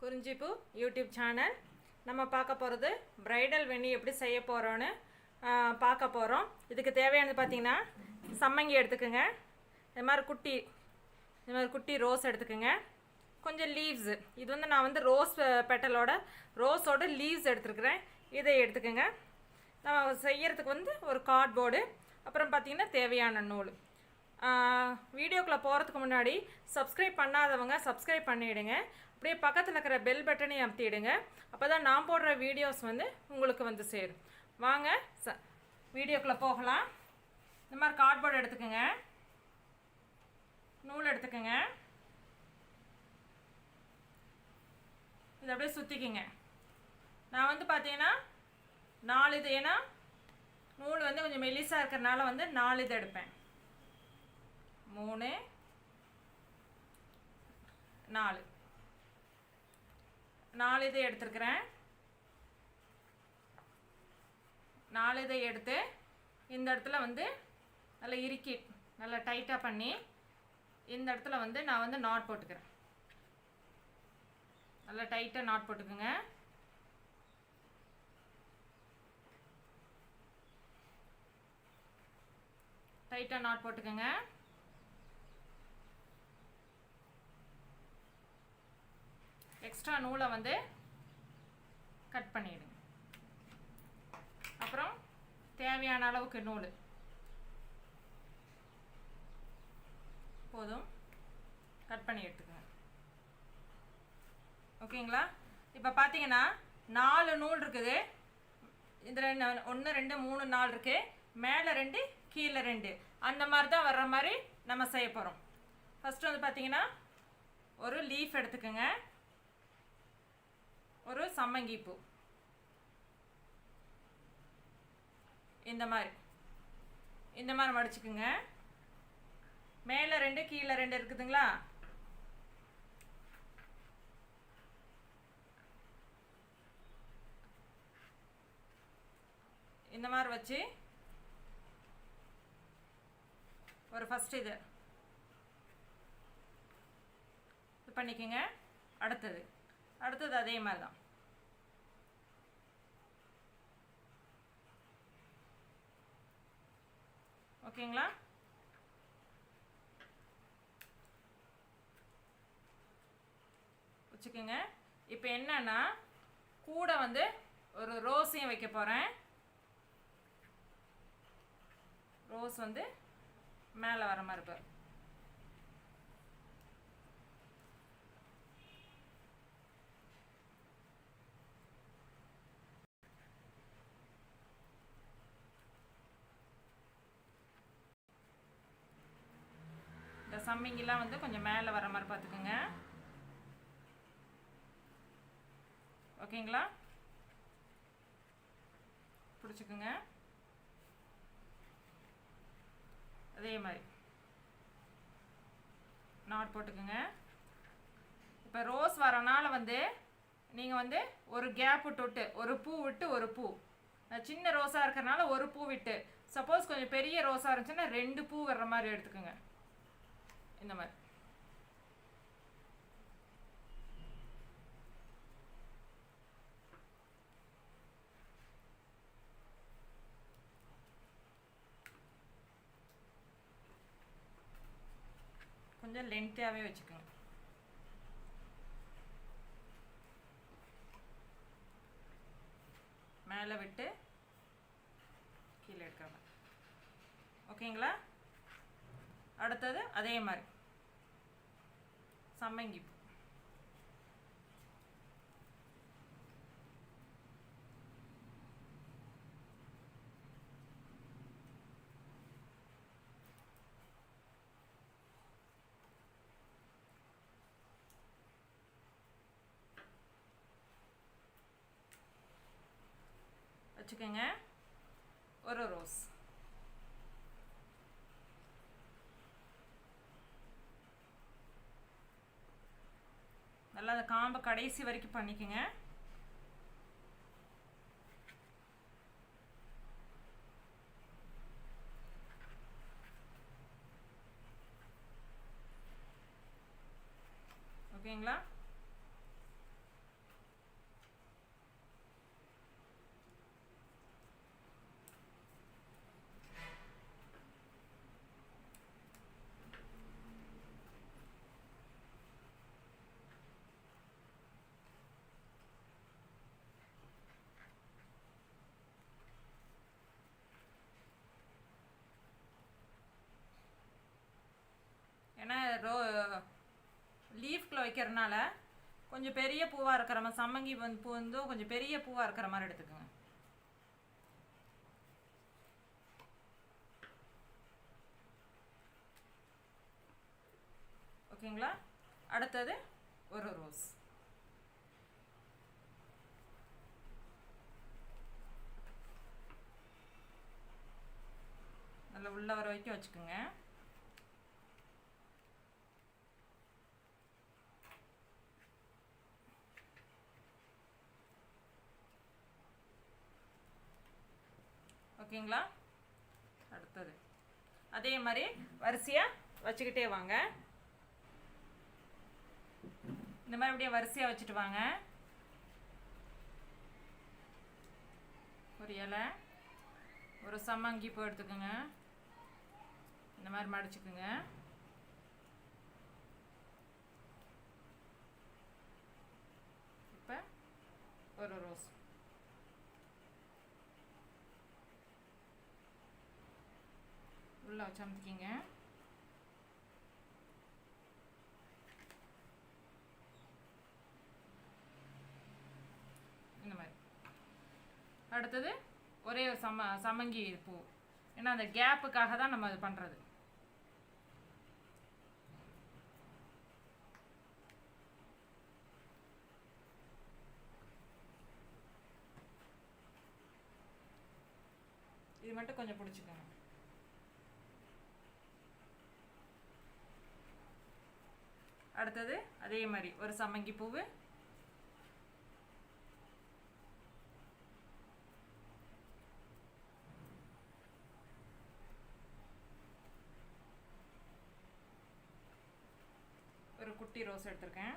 குறிஞ்சிப்பூ YouTube channel. நம்ம பார்க்க போகிறது பிரைடல் வெண்ணி எப்படி செய்ய போகிறோன்னு பார்க்க போகிறோம். இதுக்கு தேவையானது பார்த்திங்கன்னா சம்மங்கி எடுத்துக்கோங்க, இது மாதிரி குட்டி ரோஸ் எடுத்துக்கோங்க, கொஞ்சம் லீவ்ஸு. இது வந்து நான் ரோஸ் பெட்டலோட ரோஸோட லீவ்ஸ் எடுத்துருக்குறேன். இதை எடுத்துக்கோங்க. நம்ம செய்யறதுக்கு ஒரு கார்ட்போர்டு, அப்புறம் பார்த்திங்கன்னா தேவையான நூல். வீடியோக்குள்ளே போகிறதுக்கு முன்னாடி சப்ஸ்கிரைப் பண்ணாதவங்க சப்ஸ்கிரைப் பண்ணிவிடுங்க. அப்படியே பக்கத்தில் இருக்கிற பெல் பட்டனையும் அமுத்திடுங்க. அப்போ தான் நான் போடுற வீடியோஸ் உங்களுக்கு சேரும். வாங்க வீடியோக்குள்ளே போகலாம். இந்த மாதிரி கார்ட்போர்டு எடுத்துக்கோங்க, நூல் எடுத்துக்கோங்க, இதை அப்படியே சுற்றிக்கிங்க. நான் பார்த்தீங்கன்னா 4 இது, ஏன்னா நூல் கொஞ்சம் மெல்லிசாக இருக்கிறனால 4 இது எடுப்பேன். 3 4 இதை எடுத்துருக்கிறேன். 4 இதை எடுத்து இந்த இடத்துல நல்லா இறுக்கி நல்லா டைட்டாக பண்ணி இந்த இடத்துல நான் நாட் போட்டுக்கிறேன். நல்லா டைட்டாக நாட் போட்டுக்குங்க. டைட்டாக நாட் போட்டுக்கோங்க. எக்ஸ்ட்ரா நூலை கட் பண்ணிவிடுங்க. அப்புறம் தேவையான அளவுக்கு நூல் போதும், கட் பண்ணி எடுத்துக்கோங்க. ஓகேங்களா? இப்போ பார்த்தீங்கன்னா 4 நூல் இருக்குது. இதில் 1 2 3 4 இருக்குது. மேலே 2 கீழே 2, அந்த மாதிரி தான் வர்ற மாதிரி நம்ம செய்ய போகிறோம். ஃபஸ்ட்டு பார்த்தீங்கன்னா ஒரு லீஃப் எடுத்துக்கோங்க, ஒரு சம்மங்கி பூ இந்த மாதிரி மடிச்சுக்குங்க. மேலே 2 கீழே 2 இருக்குதுங்களா? இந்த மாதிரி வச்சு ஒரு ஃபஸ்ட் இது பண்ணிக்கோங்க. அடுத்தது அதே மாதிரி தான். ஓகேங்களா? வச்சுக்கோங்க. இப்போ என்னன்னா கூட ஒரு ரோஸையும் வைக்க போகிறேன். ரோஸ் மேலே வர மாதிரி இருக்கும். இந்த சம்மிங்கெல்லாம் கொஞ்சம் மேலே வர மாதிரி பார்த்துக்குங்க. ஓகேங்களா? பிடிச்சிக்குங்க. அதே மாதிரி நாட் போட்டுக்குங்க. இப்போ ரோஸ் வரனால நீங்கள் ஒரு கேப் விட்டு ஒரு பூ விட்டு ஒரு பூ, சின்ன ரோஸாக இருக்கிறனால ஒரு பூ விட்டு, சப்போஸ் கொஞ்சம் பெரிய ரோஸாக இருந்துச்சுன்னா 2 பூ வர்ற மாதிரி எடுத்துக்கோங்க. இந்த மாதிரி கொஞ்சம் லென்த்தாகவே வச்சுக்கோங்க. மேலே விட்டு கீழே எடுக்காம. ஓகேங்களா? அடுத்தது அதே மாதிரி சம்மங்கி பூ. வச்சுக்கோங்க. ஒரு ரோஸ் நல்லா அந்த காம்பை கடைசி வரைக்கும் பண்ணிக்கோங்க. ஓகேங்களா? அடுப்பில் வைக்கிறதுனால கொஞ்சம் பெரிய பூவாக இருக்கிற மாதிரி, சம்மங்கி பூ வந்து கொஞ்சம் பெரிய பூவாக இருக்கிற மாதிரி எடுத்துக்கோங்க. ஓகேங்களா? அடுத்தது ஒரு ரோஸ். நல்லா உள்ள வர வரைக்கும் வச்சுக்கோங்க. ஓகேங்களா? அடுத்தது அதே மாதிரி வரிசையாக வச்சுக்கிட்டே வாங்க. இந்த மாதிரி அப்படியே வரிசையாக வச்சுட்டு வாங்க. ஒரு இலை, ஒரு சம்மங்கி பூ எடுத்துக்கோங்க. இந்த மாதிரி மடிச்சுக்குங்க. இப்போ ஒரு ரோஸ். உள்ள வச்சு அமுத்திக்கிங்க. இந்த மாதிரி. அடுத்தது ஒரே சம்மங்கி பூ. ஏன்னா அந்த கேப்புக்காக தான் நம்ம அது பண்ணுறது. இது மட்டும் கொஞ்சம் பிடிச்சிக்கோங்க. அடுத்தது அதே மாதிரி ஒரு சம்மங்கி பூவு, ஒரு குட்டி ரோஸ் எடுத்திருக்கேன்.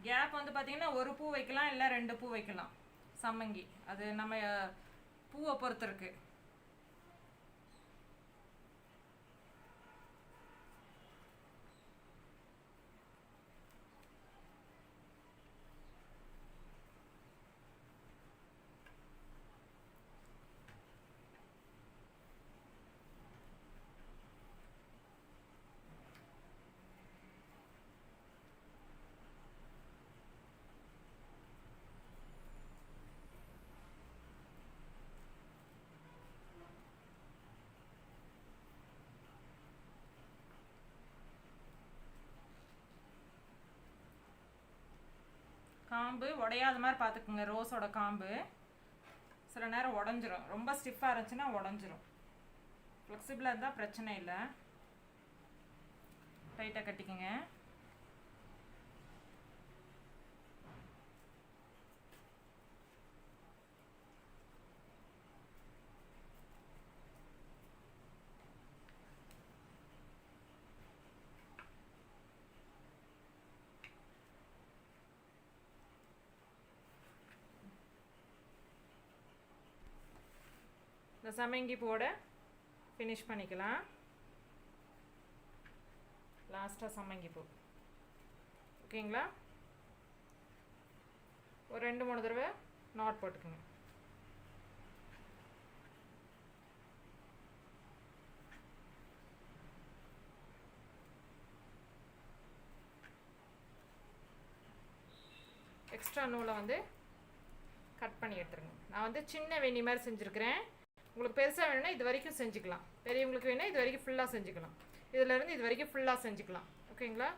கேப் வந்து பார்த்தீங்கன்னா ஒரு பூ வைக்கலாம், இல்லை 2 பூ வைக்கலாம். சம்மங்கி அது நம்ம பூவை பொறுத்து இருக்கு. காம்பு உடையாத மாதிரி பார்த்துக்குங்க. ரோஸோட காம்பு சில நேரம் உடஞ்சிரும். ரொம்ப ஸ்டிஃபாக இருந்துச்சுன்னா உடஞ்சிரும். ஃப்ளெக்சிபிளாக இருந்தால் பிரச்சனை இல்லை. டைட்டாக கட்டிக்கங்க. இந்த சம்மங்கி பூவோட ஃபினிஷ் பண்ணிக்கலாம். லாஸ்ட்டாக சம்மங்கி பூ. ஓகேங்களா? ஒரு 2-3 தடவை நாட் போட்டுக்குங்க. எக்ஸ்ட்ரா நூலை வந்து கட் பண்ணி எடுத்துருங்க. நான் வந்து சின்ன வெண்ணி மாதிரி செஞ்சுருக்கிறேன். உங்களுக்கு பெருசாக வேணும்னா இது வரைக்கும் செஞ்சுக்கலாம். பெரியவங்களுக்கு வேணால் இது வரைக்கும் ஃபுல்லாக செஞ்சுக்கலாம். இதிலேருந்து இது வரைக்கும் ஃபுல்லாக செஞ்சுக்கலாம். ஓகேங்களா?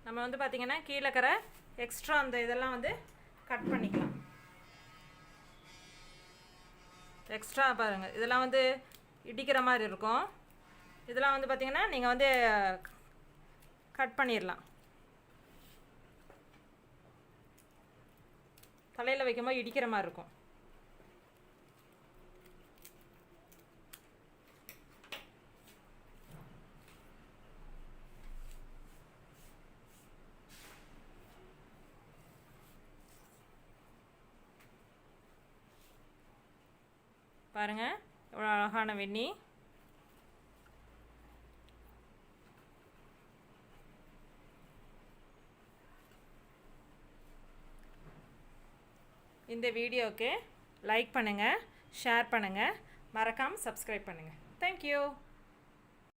நம்ம வந்து பார்த்திங்கன்னா கீழே இருக்கிற எக்ஸ்ட்ரா அந்த இதெல்லாம் வந்து கட் பண்ணிக்கலாம். எக்ஸ்ட்ரா பாருங்கள், இதெல்லாம் வந்து இடிக்கிற மாதிரி இருக்கும். இதெல்லாம் வந்து பார்த்திங்கன்னா நீங்கள் வந்து கட் பண்ணிடலாம். தலையில் வைக்கும்போது இடிக்கிற மாதிரி இருக்கும். பாருங்கள் எவ்வளோ அழகான வெண்ணி. இந்த வீடியோவுக்கு லைக் பண்ணுங்கள், ஷேர் பண்ணுங்கள், மறக்காமல் சப்ஸ்கிரைப் பண்ணுங்கள். தேங்க்யூ.